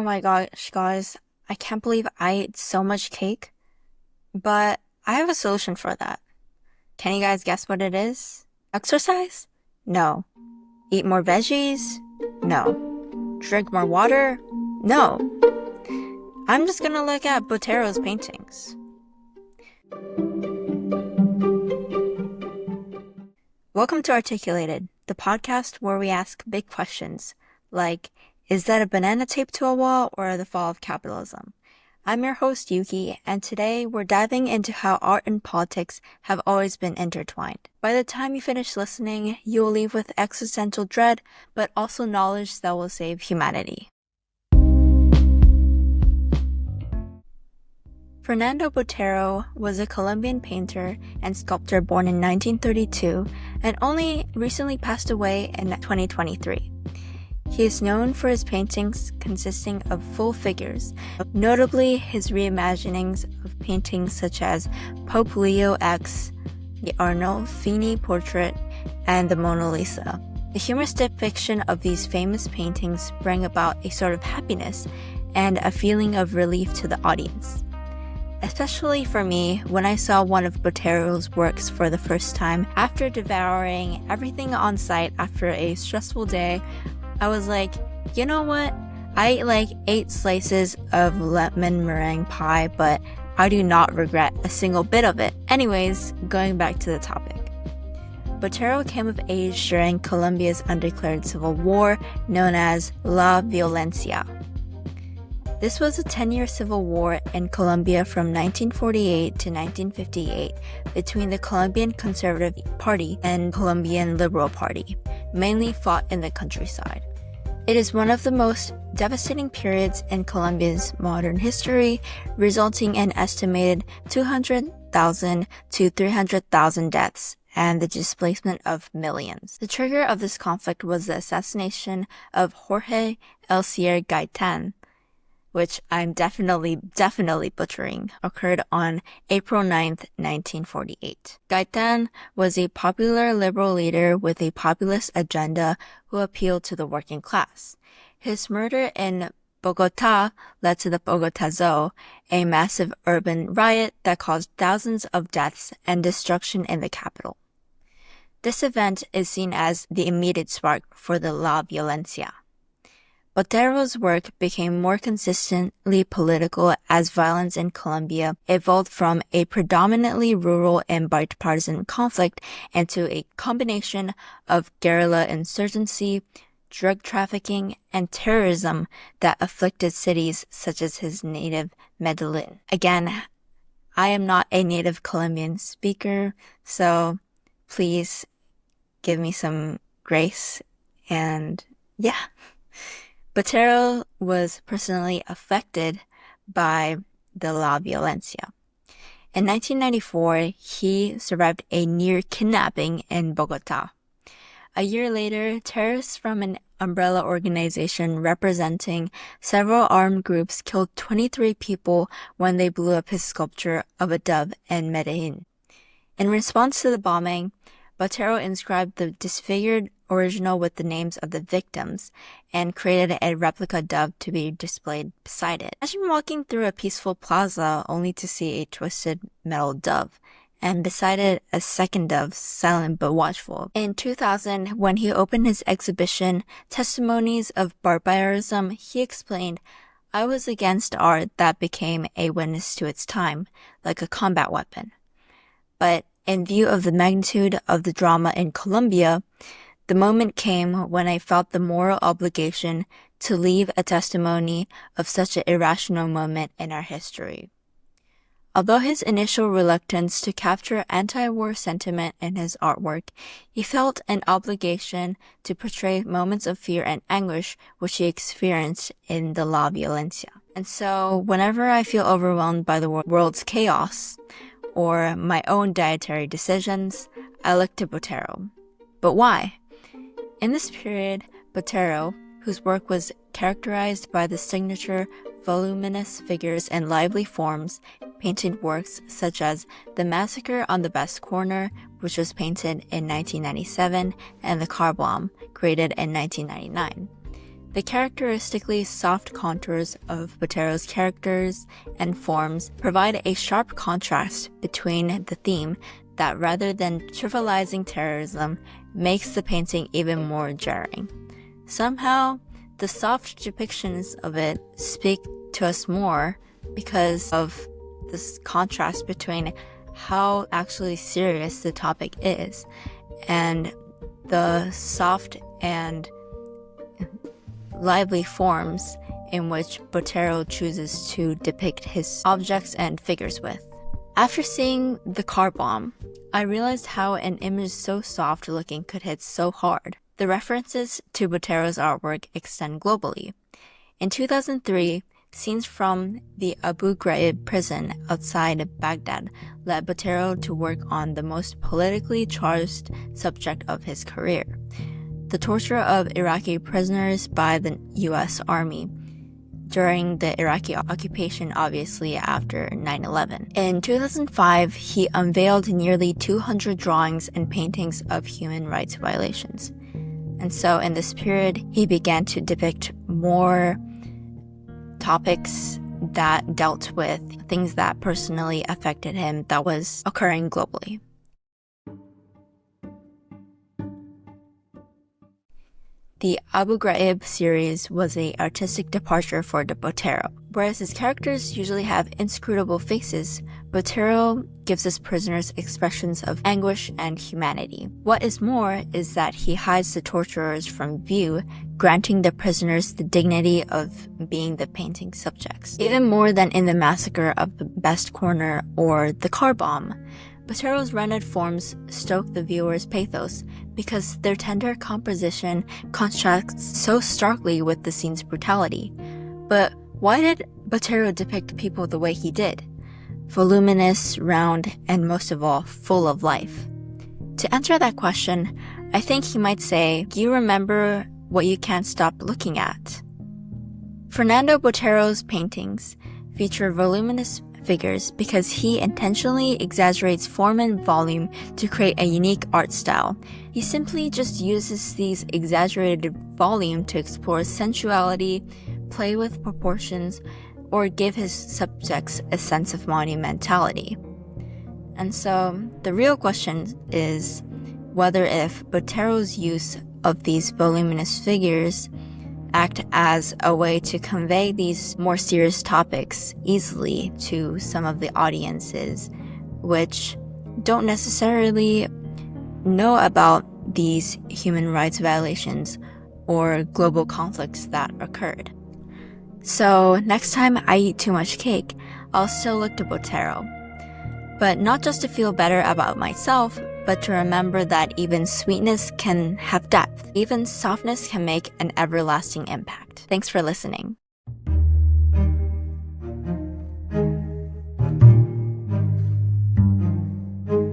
my gosh, guys, I can't believe I ate so much cake, but I have a solution for that. Can you guys guess what it is? Exercise? No. Eat more veggies? No. Drink more water? No. I'm just gonna look at Botero's paintings. Welcome to Articulated, the podcast where we ask big questions, like, is that a banana taped to a wall or the fall of capitalism? I'm your host, Youki, and today we're diving into how art and politics have always been intertwined. By the time you finish listening, you will leave with existential dread, but also knowledge that will save humanity. Fernando Botero was a Colombian painter and sculptor born in 1932 and only recently passed away in 2023. He is known for his paintings consisting of full figures, notably his reimaginings of paintings such as Pope Leo X, the Arnolfini portrait, and the Mona Lisa. The humorous depiction of these famous paintings bring about a sort of happiness and a feeling of relief to the audience. Especially for me, when I saw one of Botero's works for the first time, after devouring everything on site after a stressful day, I was like, you know what? I ate like 8 slices of lemon meringue pie, but I do not regret a single bit of it. Anyways, going back to the topic. Botero came of age during Colombia's undeclared civil war known as La Violencia. This was a 10-year civil war in Colombia from 1948 to 1958 between the Colombian Conservative Party and Colombian Liberal Party, mainly fought in the countryside. It is one of the most devastating periods in Colombia's modern history, resulting in estimated 200,000 to 300,000 deaths and the displacement of millions. The trigger of this conflict was the assassination of Jorge Elcier Gaitan, which I'm definitely butchering, occurred on April 9th, 1948. Gaitan was a popular liberal leader with a populist agenda who appealed to the working class. His murder in Bogota led to the Bogotazo, a massive urban riot that caused thousands of deaths and destruction in the capital. This event is seen as the immediate spark for the La Violencia. Botero's work became more consistently political as violence in Colombia evolved from a predominantly rural and bipartisan conflict into a combination of guerrilla insurgency, drug trafficking, and terrorism that afflicted cities such as his native Medellin. Again, I am not a native Colombian speaker, so please give me some grace and yeah. Botero was personally affected by the La Violencia. In 1994, he survived a near kidnapping in Bogota. A year later, terrorists from an umbrella organization representing several armed groups killed 23 people when they blew up his sculpture of a dove in Medellin. In response to the bombing, Botero inscribed the disfigured original with the names of the victims and created a replica dove to be displayed beside it. Imagine walking through a peaceful plaza only to see a twisted metal dove, and beside it a second dove, silent but watchful. In 2000, when he opened his exhibition, Testimonies of Barbarism, he explained, "I was against art that became a witness to its time, like a combat weapon. But in view of the magnitude of the drama in Colombia, the moment came when I felt the moral obligation to leave a testimony of such an irrational moment in our history." Although his initial reluctance to capture anti-war sentiment in his artwork, he felt an obligation to portray moments of fear and anguish which he experienced in the La Violencia. And so, whenever I feel overwhelmed by the world's chaos, or my own dietary decisions, I look to Botero. But why? In this period, Botero, whose work was characterized by the signature voluminous figures and lively forms, painted works such as The Massacre on the Best Corner, which was painted in 1997, and The Car Bomb, created in 1999. The characteristically soft contours of Botero's characters and forms provide a sharp contrast between the theme that, rather than trivializing terrorism, makes the painting even more jarring. Somehow, the soft depictions of it speak to us more because of this contrast between how actually serious the topic is and the soft and lively forms in which Botero chooses to depict his objects and figures with. After seeing the car bomb, I realized how an image so soft looking could hit so hard. The references to Botero's artwork extend globally. In 2003, scenes from the Abu Ghraib prison outside Baghdad led Botero to work on the most politically charged subject of his career: the torture of Iraqi prisoners by the US Army during the Iraqi occupation, obviously after 9/11. In 2005, he unveiled nearly 200 drawings and paintings of human rights violations. And so in this period, he began to depict more topics that dealt with things that personally affected him that was occurring globally. The Abu Ghraib series was an artistic departure for Botero. Whereas his characters usually have inscrutable faces, Botero gives his prisoners expressions of anguish and humanity. What is more is that he hides the torturers from view, granting the prisoners the dignity of being the painting subjects. Even more than in the massacre of the Best Corner or the car bomb, Botero's rendered forms stoke the viewer's pathos because their tender composition contrasts so starkly with the scene's brutality. But why did Botero depict people the way he did? Voluminous, round, and most of all, full of life. To answer that question, I think he might say, "Do you remember what you can't stop looking at?" Fernando Botero's paintings feature voluminous figures because he intentionally exaggerates form and volume to create a unique art style. He simply just uses these exaggerated volume to explore sensuality, play with proportions, or give his subjects a sense of monumentality. And so the real question is whether if Botero's use of these voluminous figures act as a way to convey these more serious topics easily to some of the audiences which don't necessarily know about these human rights violations or global conflicts that occurred. So next time I eat too much cake, I'll still look to Botero. But not just to feel better about myself, but to remember that even sweetness can have depth. Even softness can make an everlasting impact. Thanks for listening.